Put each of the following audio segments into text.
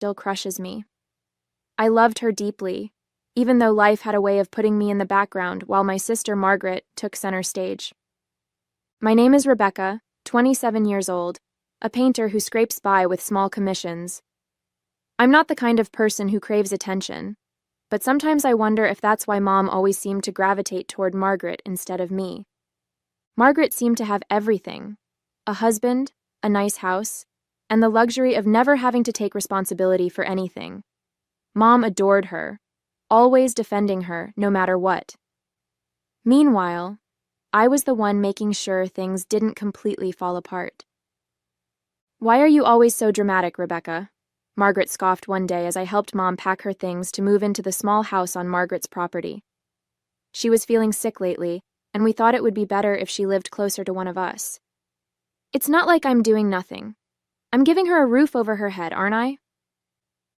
still crushes me. I loved her deeply, even though life had a way of putting me in the background while my sister Margaret took center stage. My name is Rebecca, 27 years old, a painter who scrapes by with small commissions. I'm not the kind of person who craves attention, but sometimes I wonder if that's why Mom always seemed to gravitate toward Margaret instead of me. Margaret seemed to have everything: a husband, a nice house, and the luxury of never having to take responsibility for anything. Mom adored her, always defending her no matter what. Meanwhile, I was the one making sure things didn't completely fall apart. "Why are you always so dramatic, Rebecca?" Margaret scoffed one day as I helped Mom pack her things to move into the small house on Margaret's property. She was feeling sick lately, and we thought it would be better if she lived closer to one of us. "It's not like I'm doing nothing. I'm giving her a roof over her head, aren't I?"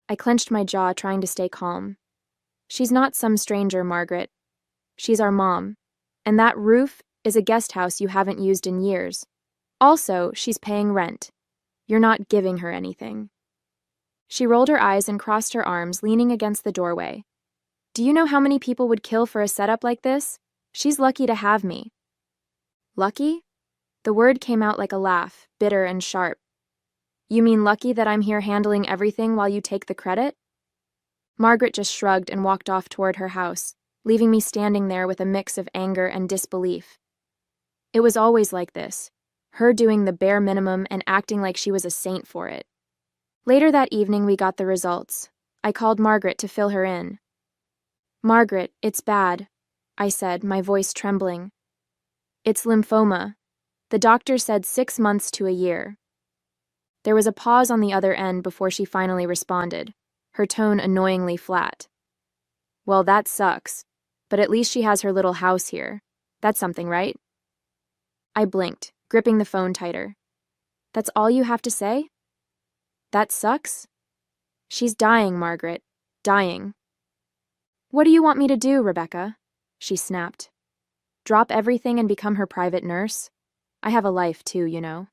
I clenched my jaw, trying to stay calm. "She's not some stranger, Margaret. She's our mom, and that roof is a guest house you haven't used in years. Also, she's paying rent. You're not giving her anything." She rolled her eyes and crossed her arms, leaning against the doorway. "Do you know how many people would kill for a setup like this? She's lucky to have me." "Lucky?" The word came out like a laugh, bitter and sharp. "You mean lucky that I'm here handling everything while you take the credit?" Margaret just shrugged and walked off toward her house, leaving me standing there with a mix of anger and disbelief. It was always like this, her doing the bare minimum and acting like she was a saint for it. Later that evening, we got the results. I called Margaret to fill her in. "Margaret, it's bad," I said, my voice trembling. "It's lymphoma. The doctor said 6 months to a year." There was a pause on the other end before she finally responded, her tone annoyingly flat. "Well, that sucks, but at least she has her little house here. That's something, right?" I blinked, gripping the phone tighter. "That's all you have to say? That sucks? She's dying, Margaret. Dying." "What do you want me to do, Rebecca?" she snapped. "Drop everything and become her private nurse? I have a life too, you know."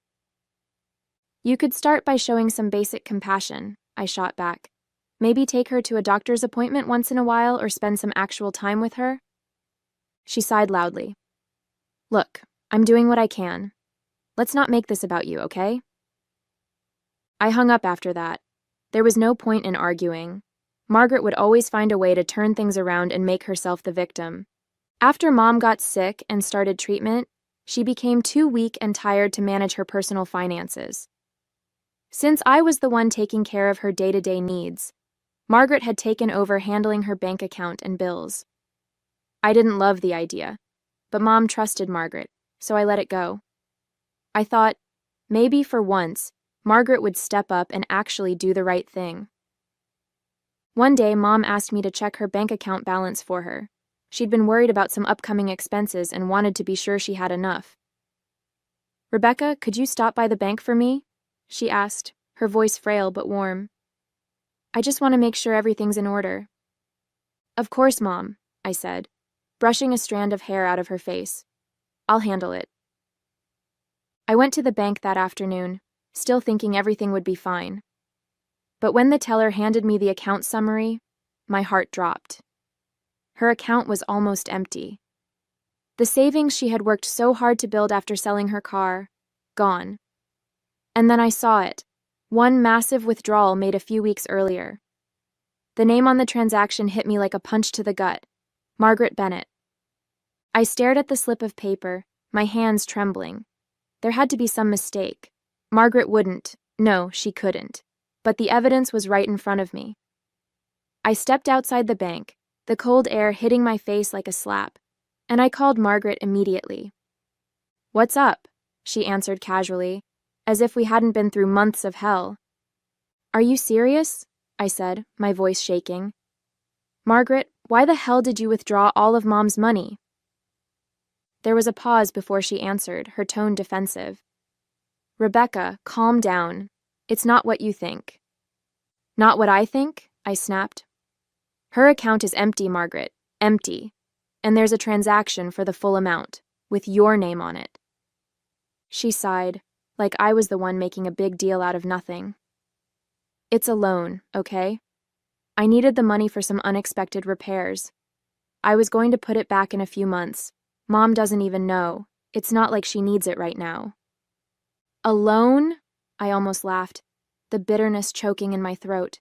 "You could start by showing some basic compassion," I shot back. "Maybe take her to a doctor's appointment once in a while or spend some actual time with her." She sighed loudly. "Look, I'm doing what I can. Let's not make this about you, okay?" I hung up after that. There was no point in arguing. Margaret would always find a way to turn things around and make herself the victim. After Mom got sick and started treatment, she became too weak and tired to manage her personal finances. Since I was the one taking care of her day-to-day needs, Margaret had taken over handling her bank account and bills. I didn't love the idea, but Mom trusted Margaret, so I let it go. I thought, maybe for once, Margaret would step up and actually do the right thing. One day, Mom asked me to check her bank account balance for her. She'd been worried about some upcoming expenses and wanted to be sure she had enough. "Rebecca, could you stop by the bank for me?" she asked, her voice frail but warm. "I just want to make sure everything's in order." "Of course, Mom," I said, brushing a strand of hair out of her face. "I'll handle it." I went to the bank that afternoon, still thinking everything would be fine. But when the teller handed me the account summary, my heart dropped. Her account was almost empty. The savings she had worked so hard to build after selling her car, gone. And then I saw it, one massive withdrawal made a few weeks earlier. The name on the transaction hit me like a punch to the gut: Margaret Bennett. I stared at the slip of paper, my hands trembling. There had to be some mistake. Margaret wouldn't. No, she couldn't. But the evidence was right in front of me. I stepped outside the bank, the cold air hitting my face like a slap, and I called Margaret immediately. "What's up?" she answered casually, as if we hadn't been through months of hell. "Are you serious?" I said, my voice shaking. "Margaret, why the hell did you withdraw all of Mom's money?" There was a pause before she answered, her tone defensive. "Rebecca, calm down. It's not what you think." "Not what I think?" I snapped. "Her account is empty, Margaret. Empty. And there's a transaction for the full amount, with your name on it." She sighed, like I was the one making a big deal out of nothing. It's a loan, okay? I needed the money for some unexpected repairs. I was going to put it back in a few months. Mom doesn't even know. It's not like she needs it right now. A loan? I almost laughed, the bitterness choking in my throat.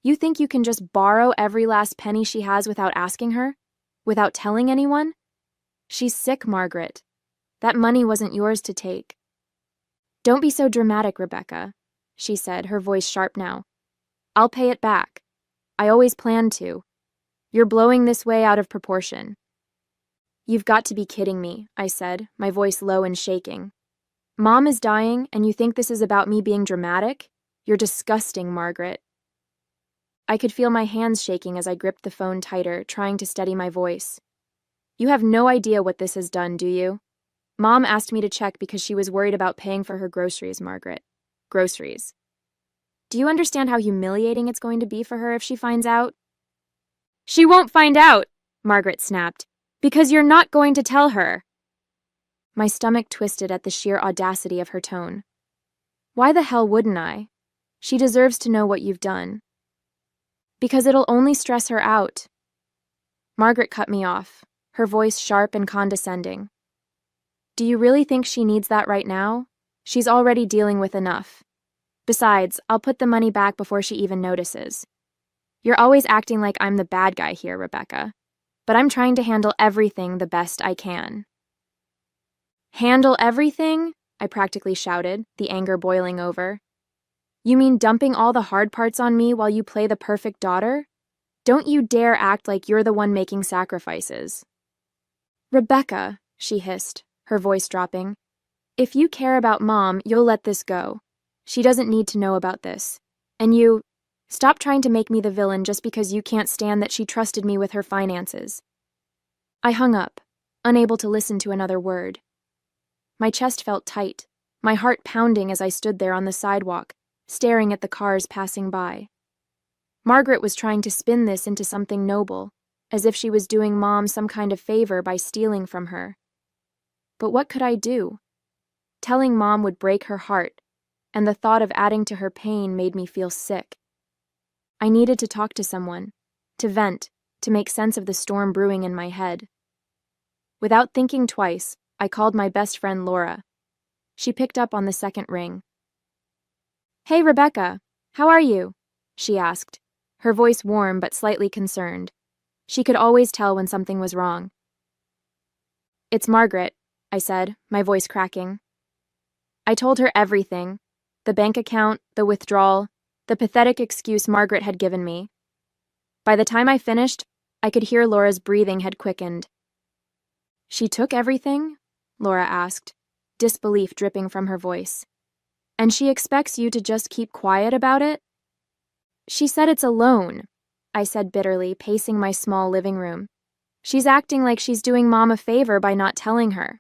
You think you can just borrow every last penny she has without asking her? Without telling anyone? She's sick, Margaret. That money wasn't yours to take. Don't be so dramatic, Rebecca, she said, her voice sharp now. I'll pay it back. I always planned to. You're blowing this way out of proportion. You've got to be kidding me, I said, my voice low and shaking. Mom is dying, and you think this is about me being dramatic? You're disgusting, Margaret. I could feel my hands shaking as I gripped the phone tighter, trying to steady my voice. You have no idea what this has done, do you? Mom asked me to check because she was worried about paying for her groceries, Margaret. Groceries. Do you understand how humiliating it's going to be for her if she finds out? She won't find out, Margaret snapped, because you're not going to tell her. My stomach twisted at the sheer audacity of her tone. Why the hell wouldn't I? She deserves to know what you've done. Because it'll only stress her out. Margaret cut me off, her voice sharp and condescending. Do you really think she needs that right now? She's already dealing with enough. Besides, I'll put the money back before she even notices. You're always acting like I'm the bad guy here, Rebecca. But I'm trying to handle everything the best I can. Handle everything? I practically shouted, the anger boiling over. You mean dumping all the hard parts on me while you play the perfect daughter? Don't you dare act like you're the one making sacrifices. Rebecca, she hissed, her voice dropping. If you care about Mom, you'll let this go. She doesn't need to know about this. And you, stop trying to make me the villain just because you can't stand that she trusted me with her finances. I hung up, unable to listen to another word. My chest felt tight, my heart pounding as I stood there on the sidewalk, staring at the cars passing by. Margaret was trying to spin this into something noble, as if she was doing Mom some kind of favor by stealing from her. But what could I do? Telling Mom would break her heart, and the thought of adding to her pain made me feel sick. I needed to talk to someone, to vent, to make sense of the storm brewing in my head. Without thinking twice, I called my best friend Laura. She picked up on the second ring. Hey, Rebecca, how are you? She asked, her voice warm but slightly concerned. She could always tell when something was wrong. It's Margaret, I said, my voice cracking. I told her everything, the bank account, the withdrawal, the pathetic excuse Margaret had given me. By the time I finished, I could hear Laura's breathing had quickened. She took everything? Laura asked, disbelief dripping from her voice. And she expects you to just keep quiet about it? She said it's a loan, I said bitterly, pacing my small living room. She's acting like she's doing Mom a favor by not telling her.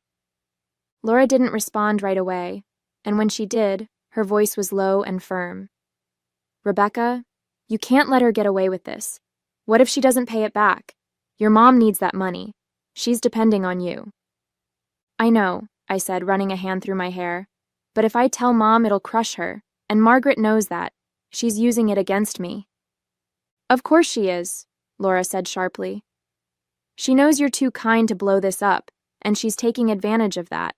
Laura didn't respond right away, and when she did, her voice was low and firm. Rebecca, you can't let her get away with this. What if she doesn't pay it back? Your mom needs that money. She's depending on you. I know, I said, running a hand through my hair. But if I tell Mom, it'll crush her, and Margaret knows that. She's using it against me. Of course she is, Laura said sharply. She knows you're too kind to blow this up, and she's taking advantage of that.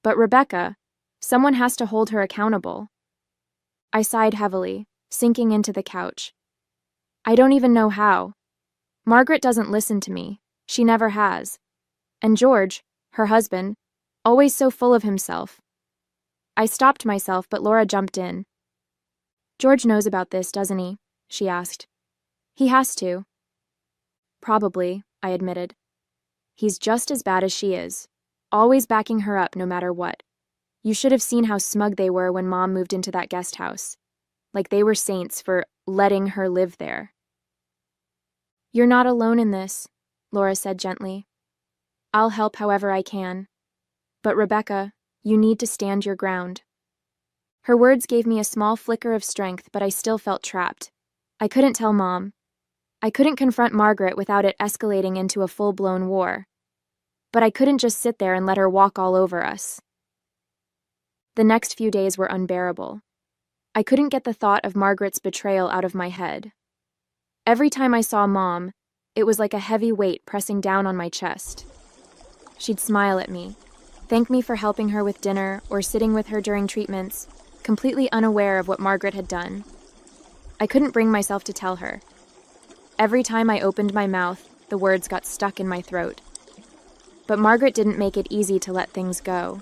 But Rebecca, someone has to hold her accountable. I sighed heavily, sinking into the couch. I don't even know how. Margaret doesn't listen to me. She never has. And George, her husband, always so full of himself. I stopped myself, but Laura jumped in. George knows about this, doesn't he? She asked. He has to. Probably, I admitted. He's just as bad as she is, always backing her up no matter what. You should have seen how smug they were when Mom moved into that guest house. Like they were saints for letting her live there. You're not alone in this, Laura said gently. I'll help however I can. But Rebecca, you need to stand your ground. Her words gave me a small flicker of strength, but I still felt trapped. I couldn't tell Mom. I couldn't confront Margaret without it escalating into a full-blown war. But I couldn't just sit there and let her walk all over us. The next few days were unbearable. I couldn't get the thought of Margaret's betrayal out of my head. Every time I saw Mom, it was like a heavy weight pressing down on my chest. She'd smile at me, thank me for helping her with dinner or sitting with her during treatments, completely unaware of what Margaret had done. I couldn't bring myself to tell her. Every time I opened my mouth, the words got stuck in my throat. But Margaret didn't make it easy to let things go.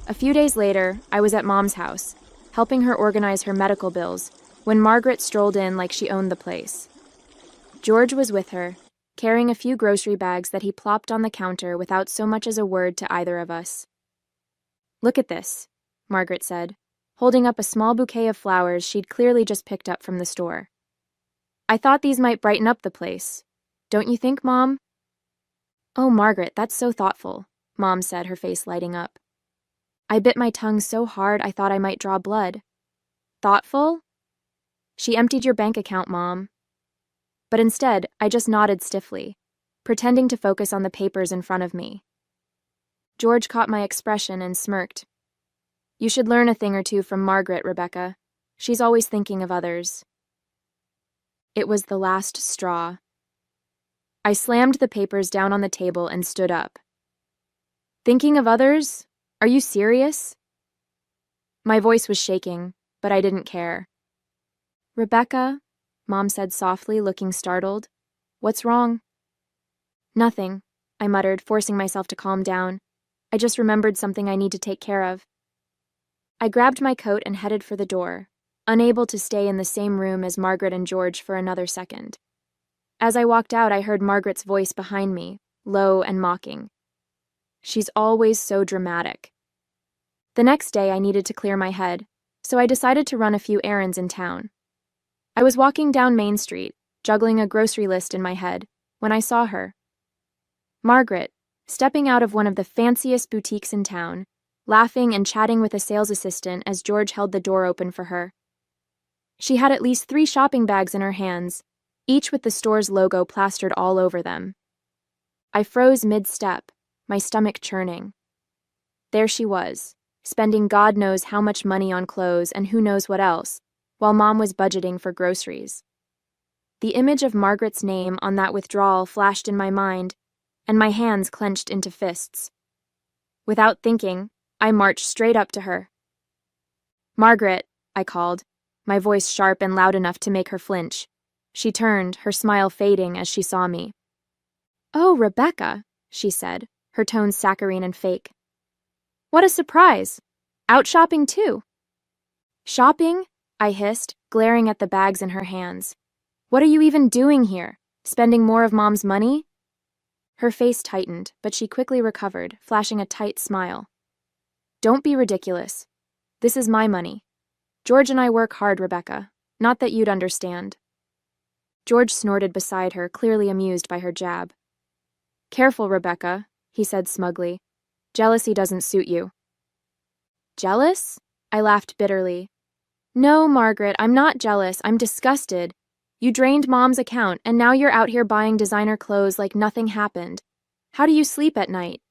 A few days later, I was at Mom's house, helping her organize her medical bills, when Margaret strolled in like she owned the place. George was with her, carrying a few grocery bags that he plopped on the counter without so much as a word to either of us. "Look at this," Margaret said, holding up a small bouquet of flowers she'd clearly just picked up from the store. "I thought these might brighten up the place. Don't you think, Mom?" "Oh, Margaret, that's so thoughtful," Mom said, her face lighting up. I bit my tongue so hard I thought I might draw blood. "Thoughtful?" "She emptied your bank account, Mom." But instead, I just nodded stiffly, pretending to focus on the papers in front of me. George caught my expression and smirked. "You should learn a thing or two from Margaret, Rebecca. She's always thinking of others." It was the last straw. I slammed the papers down on the table and stood up. "Thinking of others? Are you serious?" My voice was shaking, but I didn't care. "Rebecca," Mom said softly, looking startled. "What's wrong?" "Nothing," I muttered, forcing myself to calm down. "I just remembered something I need to take care of." I grabbed my coat and headed for the door, unable to stay in the same room as Margaret and George for another second. As I walked out, I heard Margaret's voice behind me, low and mocking. She's always so dramatic. The next day, I needed to clear my head, so I decided to run a few errands in town. I was walking down Main Street, juggling a grocery list in my head, when I saw her. Margaret, stepping out of one of the fanciest boutiques in town, laughing and chatting with a sales assistant as George held the door open for her. She had at least 3 shopping bags in her hands, each with the store's logo plastered all over them. I froze mid-step, my stomach churning. There she was, spending God knows how much money on clothes and who knows what else, while Mom was budgeting for groceries. The image of Margaret's name on that withdrawal flashed in my mind, and my hands clenched into fists. Without thinking, I marched straight up to her. "Margaret," I called, my voice sharp and loud enough to make her flinch. She turned, her smile fading as she saw me. "Oh, Rebecca," she said, her tone saccharine and fake. "What a surprise! Out shopping too." "Shopping?" I hissed, glaring at the bags in her hands. "What are you even doing here? Spending more of Mom's money?" Her face tightened, but she quickly recovered, flashing a tight smile. "Don't be ridiculous. This is my money. George and I work hard, Rebecca. Not that you'd understand." George snorted beside her, clearly amused by her jab. "Careful, Rebecca," he said smugly. "Jealousy doesn't suit you." "Jealous?" I laughed bitterly. "No, Margaret, I'm not jealous. I'm disgusted. You drained Mom's account, and now you're out here buying designer clothes like nothing happened. How do you sleep at night?"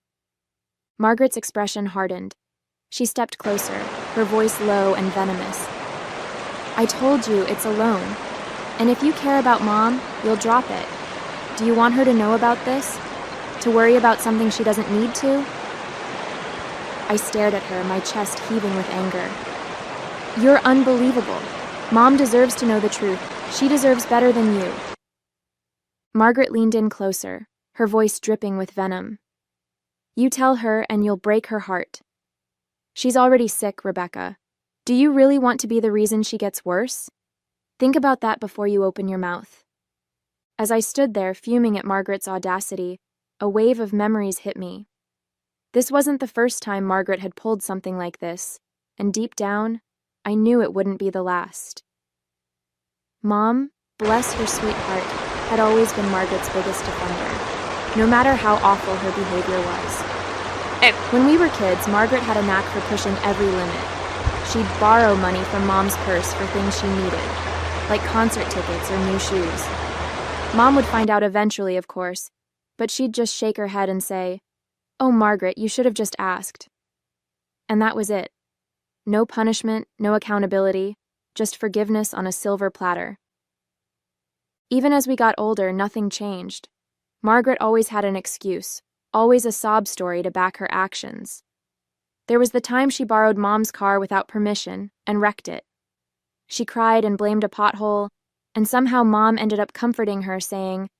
Margaret's expression hardened. She stepped closer, her voice low and venomous. "I told you it's a loan. And if you care about Mom, you'll drop it. Do you want her to know about this? To worry about something she doesn't need to?" I stared at her, my chest heaving with anger. "You're unbelievable. Mom deserves to know the truth. She deserves better than you." Margaret leaned in closer, her voice dripping with venom. "You tell her and you'll break her heart. She's already sick, Rebecca. Do you really want to be the reason she gets worse? Think about that before you open your mouth." As I stood there, fuming at Margaret's audacity, a wave of memories hit me. This wasn't the first time Margaret had pulled something like this, and deep down, I knew it wouldn't be the last. Mom, bless her sweet heart, had always been Margaret's biggest defender, no matter how awful her behavior was. When we were kids, Margaret had a knack for pushing every limit. She'd borrow money from Mom's purse for things she needed, like concert tickets or new shoes. Mom would find out eventually, of course, but she'd just shake her head and say, "Oh, Margaret, you should have just asked." And that was it. No punishment, no accountability, just forgiveness on a silver platter. Even as we got older, nothing changed. Margaret always had an excuse, always a sob story to back her actions. There was the time she borrowed Mom's car without permission and wrecked it. She cried and blamed a pothole, and somehow Mom ended up comforting her, saying,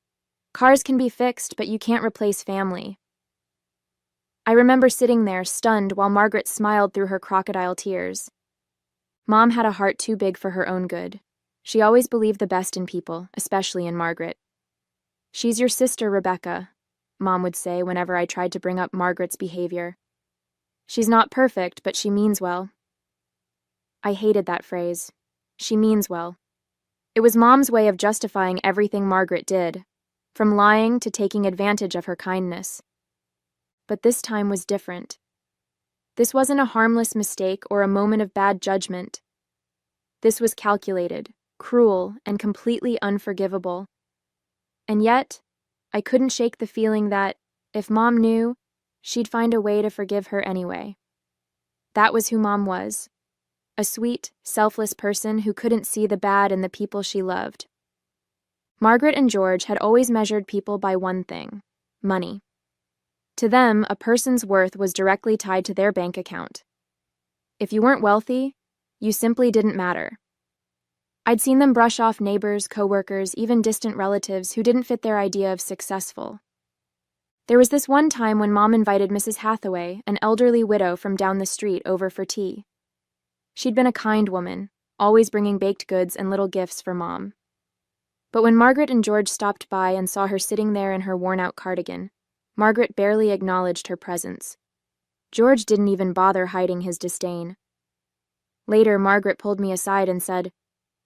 "Cars can be fixed, but you can't replace family." I remember sitting there, stunned, while Margaret smiled through her crocodile tears. Mom had a heart too big for her own good. She always believed the best in people, especially in Margaret. "She's your sister, Rebecca," Mom would say whenever I tried to bring up Margaret's behavior. "She's not perfect, but she means well." I hated that phrase. She means well. It was Mom's way of justifying everything Margaret did, from lying to taking advantage of her kindness. But this time was different. This wasn't a harmless mistake or a moment of bad judgment. This was calculated, cruel, and completely unforgivable. And yet, I couldn't shake the feeling that, if Mom knew, she'd find a way to forgive her anyway. That was who Mom was. A sweet, selfless person who couldn't see the bad in the people she loved. Margaret and George had always measured people by one thing: money. To them, a person's worth was directly tied to their bank account. If you weren't wealthy, you simply didn't matter. I'd seen them brush off neighbors, coworkers, even distant relatives who didn't fit their idea of successful. There was this one time when Mom invited Mrs. Hathaway, an elderly widow from down the street, over for tea. She'd been a kind woman, always bringing baked goods and little gifts for Mom. But when Margaret and George stopped by and saw her sitting there in her worn-out cardigan, Margaret barely acknowledged her presence. George didn't even bother hiding his disdain. Later, Margaret pulled me aside and said,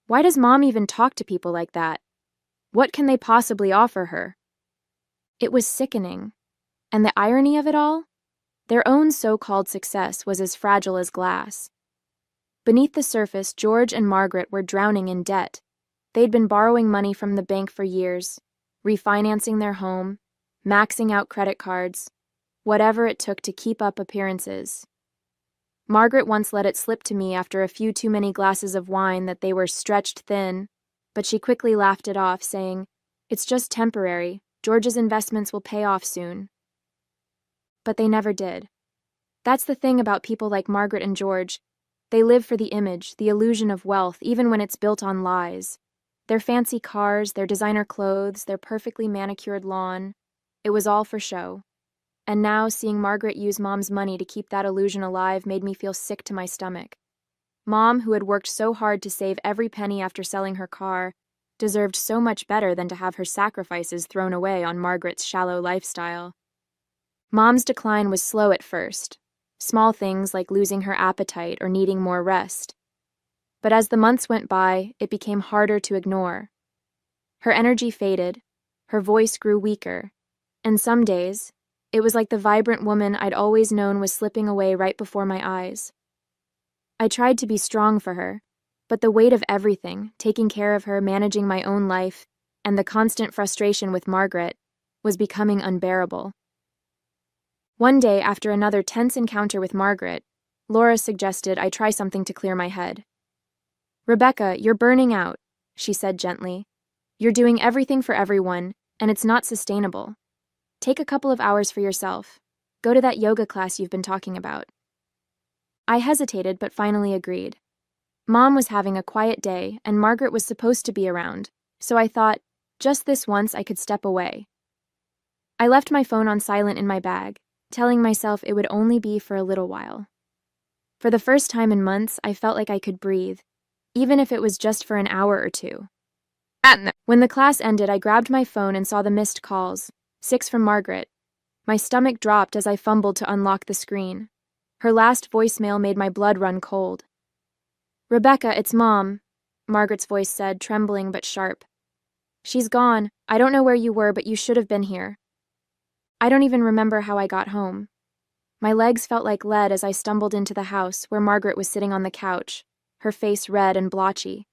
"Why does Mom even talk to people like that? What can they possibly offer her?" It was sickening. And the irony of it all? Their own so-called success was as fragile as glass. Beneath the surface, George and Margaret were drowning in debt. They'd been borrowing money from the bank for years, refinancing their home, maxing out credit cards, whatever it took to keep up appearances. Margaret once let it slip to me after a few too many glasses of wine that they were stretched thin, but she quickly laughed it off, saying, "It's just temporary. George's investments will pay off soon." But they never did. That's the thing about people like Margaret and George. They live for the image, the illusion of wealth, even when it's built on lies. Their fancy cars, their designer clothes, their perfectly manicured lawn. It was all for show. And now, seeing Margaret use Mom's money to keep that illusion alive made me feel sick to my stomach. Mom, who had worked so hard to save every penny after selling her car, deserved so much better than to have her sacrifices thrown away on Margaret's shallow lifestyle. Mom's decline was slow at first. Small things like losing her appetite or needing more rest. But as the months went by, it became harder to ignore. Her energy faded, her voice grew weaker, and some days, it was like the vibrant woman I'd always known was slipping away right before my eyes. I tried to be strong for her, but the weight of everything, taking care of her, managing my own life, and the constant frustration with Margaret, was becoming unbearable. One day, after another tense encounter with Margaret, Laura suggested I try something to clear my head. "Rebecca, you're burning out," she said gently. "You're doing everything for everyone, and it's not sustainable. Take a couple of hours for yourself. Go to that yoga class you've been talking about." I hesitated, but finally agreed. Mom was having a quiet day, and Margaret was supposed to be around, so I thought, just this once I could step away. I left my phone on silent in my bag, telling myself it would only be for a little while. For the first time in months, I felt like I could breathe, even if it was just for an hour or two. When the class ended, I grabbed my phone and saw the missed calls, 6 from Margaret. My stomach dropped as I fumbled to unlock the screen. Her last voicemail made my blood run cold. "Rebecca, it's Mom," Margaret's voice said, trembling but sharp. "She's gone. I don't know where you were, but you should have been here." I don't even remember how I got home. My legs felt like lead as I stumbled into the house where Margaret was sitting on the couch, her face red and blotchy.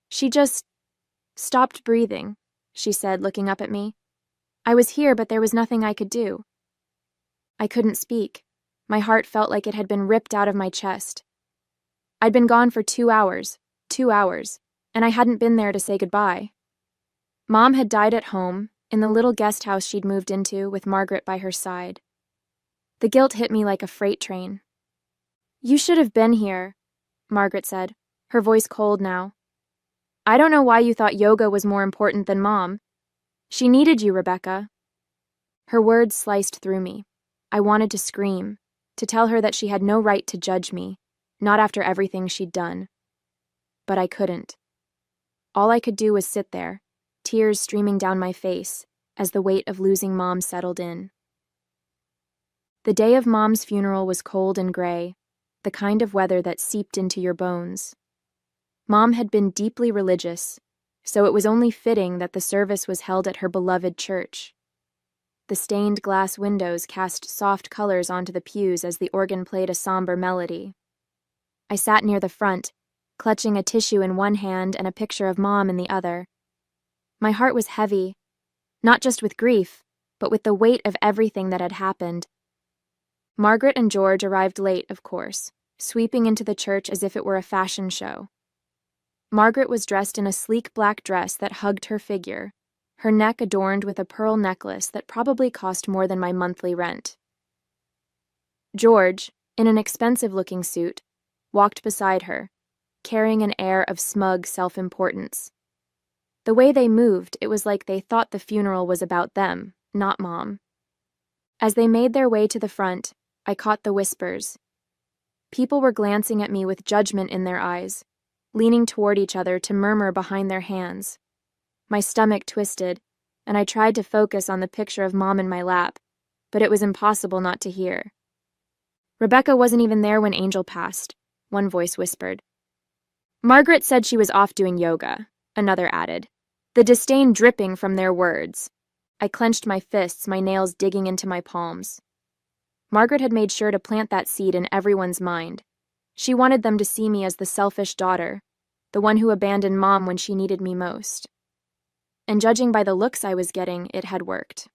"She just stopped breathing," she said, looking up at me. "I was here, but there was nothing I could do." I couldn't speak. My heart felt like it had been ripped out of my chest. I'd been gone for 2 hours, and I hadn't been there to say goodbye. Mom had died at home, in the little guest house she'd moved into with Margaret by her side. The guilt hit me like a freight train. "You should have been here," Margaret said, her voice cold now. "I don't know why you thought yoga was more important than Mom. She needed you, Rebecca." Her words sliced through me. I wanted to scream, to tell her that she had no right to judge me, not after everything she'd done. But I couldn't. All I could do was sit there, tears streaming down my face as the weight of losing Mom settled in. The day of Mom's funeral was cold and gray, the kind of weather that seeped into your bones. Mom had been deeply religious, so it was only fitting that the service was held at her beloved church. The stained glass windows cast soft colors onto the pews as the organ played a somber melody. I sat near the front, clutching a tissue in one hand and a picture of Mom in the other. My heart was heavy, not just with grief, but with the weight of everything that had happened. Margaret and George arrived late, of course, sweeping into the church as if it were a fashion show. Margaret was dressed in a sleek black dress that hugged her figure, her neck adorned with a pearl necklace that probably cost more than my monthly rent. George, in an expensive-looking suit, walked beside her, carrying an air of smug self-importance. The way they moved, it was like they thought the funeral was about them, not Mom. As they made their way to the front, I caught the whispers. People were glancing at me with judgment in their eyes, leaning toward each other to murmur behind their hands. My stomach twisted, and I tried to focus on the picture of Mom in my lap, but it was impossible not to hear. "Rebecca wasn't even there when Angel passed," one voice whispered. "Margaret said she was off doing yoga," another added, the disdain dripping from their words. I clenched my fists, my nails digging into my palms. Margaret had made sure to plant that seed in everyone's mind. She wanted them to see me as the selfish daughter, the one who abandoned Mom when she needed me most. And judging by the looks I was getting, it had worked.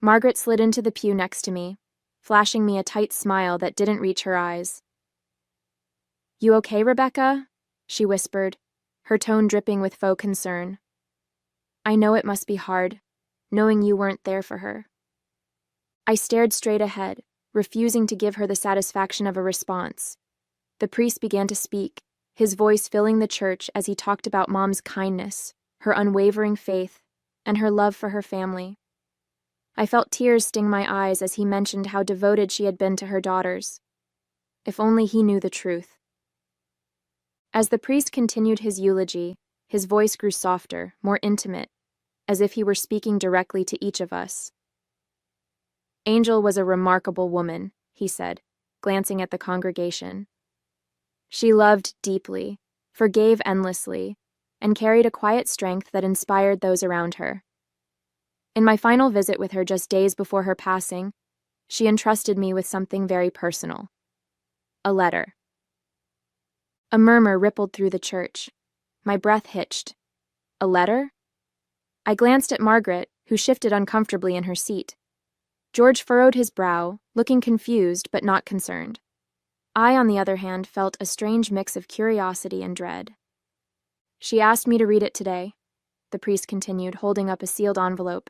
Margaret slid into the pew next to me, flashing me a tight smile that didn't reach her eyes. "You okay, Rebecca?" she whispered, her tone dripping with faux concern. "I know it must be hard, knowing you weren't there for her." I stared straight ahead, refusing to give her the satisfaction of a response. The priest began to speak, his voice filling the church as he talked about Mom's kindness, her unwavering faith, and her love for her family. I felt tears sting my eyes as he mentioned how devoted she had been to her daughters. If only he knew the truth. As the priest continued his eulogy, his voice grew softer, more intimate, as if he were speaking directly to each of us. "Angel was a remarkable woman," he said, glancing at the congregation. "She loved deeply, forgave endlessly, and carried a quiet strength that inspired those around her. In my final visit with her just days before her passing, she entrusted me with something very personal. A letter." A murmur rippled through the church. My breath hitched. A letter? I glanced at Margaret, who shifted uncomfortably in her seat. George furrowed his brow, looking confused but not concerned. I, on the other hand, felt a strange mix of curiosity and dread. "She asked me to read it today," the priest continued, holding up a sealed envelope.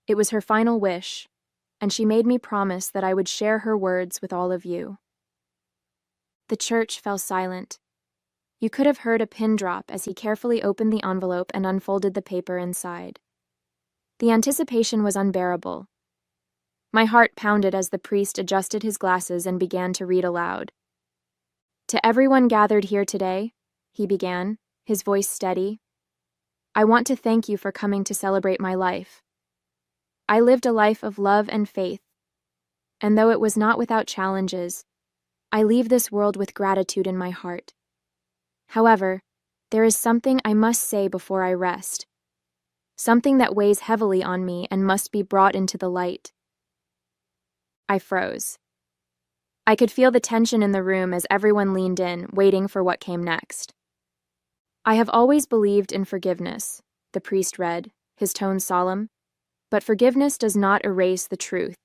"It was her final wish, and she made me promise that I would share her words with all of you." The church fell silent. You could have heard a pin drop as he carefully opened the envelope and unfolded the paper inside. The anticipation was unbearable. My heart pounded as the priest adjusted his glasses and began to read aloud. "To everyone gathered here today," he began, his voice steady, "I want to thank you for coming to celebrate my life. I lived a life of love and faith, and though it was not without challenges, I leave this world with gratitude in my heart. However, there is something I must say before I rest, something that weighs heavily on me and must be brought into the light." I froze. I could feel the tension in the room as everyone leaned in, waiting for what came next. "I have always believed in forgiveness," the priest read, his tone solemn, "but forgiveness does not erase the truth.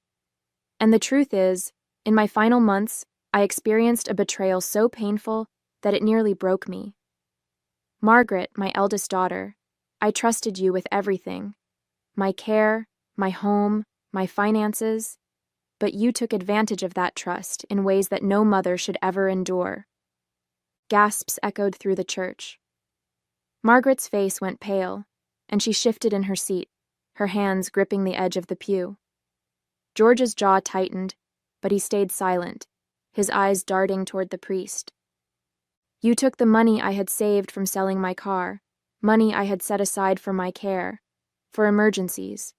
And the truth is, in my final months, I experienced a betrayal so painful that it nearly broke me. Margaret, my eldest daughter, I trusted you with everything. My care, my home, my finances. But you took advantage of that trust in ways that no mother should ever endure. Gasps echoed through the church. Margaret's face went pale, and she shifted in her seat, her hands gripping the edge of the pew. George's jaw tightened, but he stayed silent, his eyes darting toward the priest. You took the money I had saved from selling my car, money I had set aside for my care, for emergencies.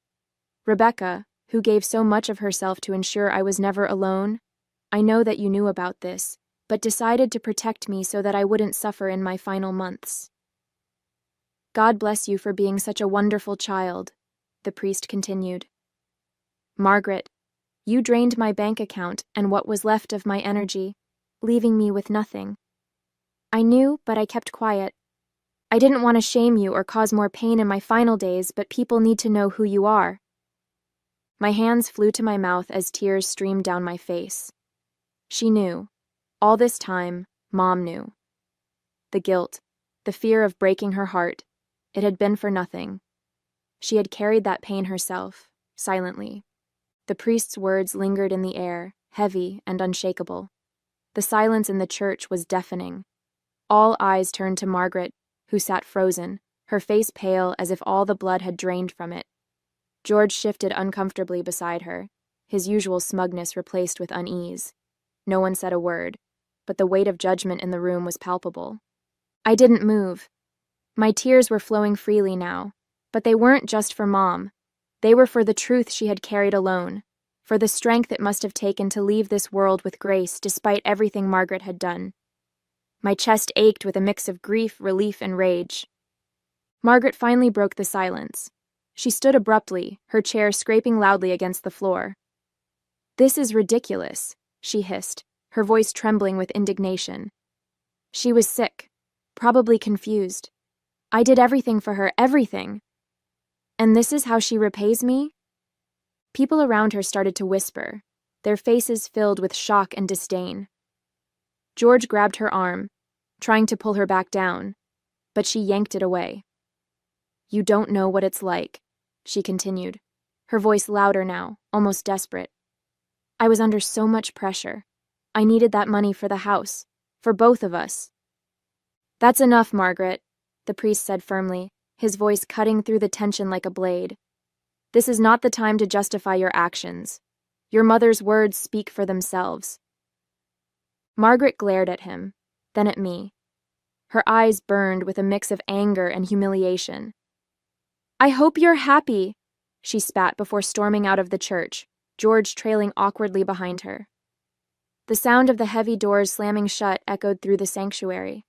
Rebecca, who gave so much of herself to ensure I was never alone, I know that you knew about this, but decided to protect me so that I wouldn't suffer in my final months. God bless you for being such a wonderful child, the priest continued. Margaret, you drained my bank account and what was left of my energy, leaving me with nothing. I knew, but I kept quiet. I didn't want to shame you or cause more pain in my final days, but people need to know who you are. My hands flew to my mouth as tears streamed down my face. She knew. All this time, Mom knew. The guilt, the fear of breaking her heart, it had been for nothing. She had carried that pain herself, silently. The priest's words lingered in the air, heavy and unshakable. The silence in the church was deafening. All eyes turned to Margaret, who sat frozen, her face pale as if all the blood had drained from it. George shifted uncomfortably beside her, his usual smugness replaced with unease. No one said a word, but the weight of judgment in the room was palpable. I didn't move. My tears were flowing freely now, but they weren't just for Mom. They were for the truth she had carried alone, for the strength it must have taken to leave this world with grace despite everything Margaret had done. My chest ached with a mix of grief, relief, and rage. Margaret finally broke the silence. She stood abruptly, her chair scraping loudly against the floor. "This is ridiculous," she hissed, her voice trembling with indignation. She was sick, probably confused. I did everything for her, everything. And this is how she repays me? People around her started to whisper, their faces filled with shock and disdain. George grabbed her arm, trying to pull her back down, but she yanked it away. "You don't know what it's like," she continued, her voice louder now, almost desperate. "I was under so much pressure. I needed that money for the house, for both of us." "That's enough, Margaret," the priest said firmly, his voice cutting through the tension like a blade. "This is not the time to justify your actions. Your mother's words speak for themselves." Margaret glared at him, then at me. Her eyes burned with a mix of anger and humiliation. "I hope you're happy," she spat before storming out of the church, George trailing awkwardly behind her. The sound of the heavy doors slamming shut echoed through the sanctuary.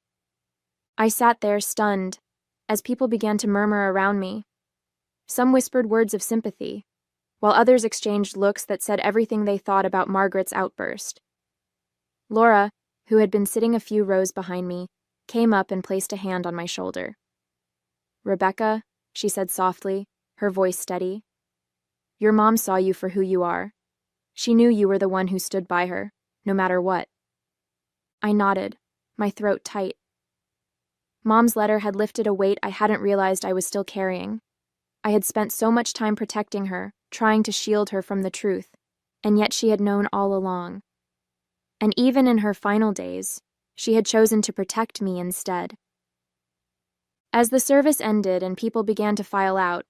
I sat there stunned, as people began to murmur around me. Some whispered words of sympathy, while others exchanged looks that said everything they thought about Margaret's outburst. Laura, who had been sitting a few rows behind me, came up and placed a hand on my shoulder. "Rebecca," she said softly, her voice steady. "Your mom saw you for who you are. She knew you were the one who stood by her, no matter what." I nodded, my throat tight. Mom's letter had lifted a weight I hadn't realized I was still carrying. I had spent so much time protecting her, trying to shield her from the truth, and yet she had known all along. And even in her final days, she had chosen to protect me instead. As the service ended and people began to file out,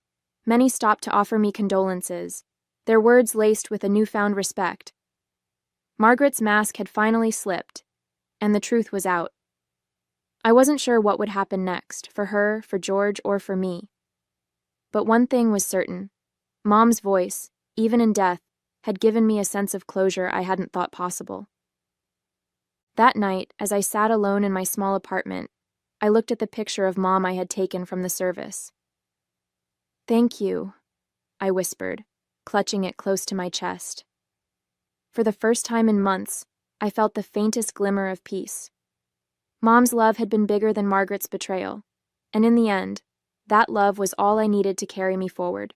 many stopped to offer me condolences, their words laced with a newfound respect. Margaret's mask had finally slipped, and the truth was out. I wasn't sure what would happen next, for her, for George, or for me. But one thing was certain. Mom's voice, even in death, had given me a sense of closure I hadn't thought possible. That night, as I sat alone in my small apartment, I looked at the picture of Mom I had taken from the service. "Thank you," I whispered, clutching it close to my chest. For the first time in months, I felt the faintest glimmer of peace. Mom's love had been bigger than Margaret's betrayal, and in the end, that love was all I needed to carry me forward.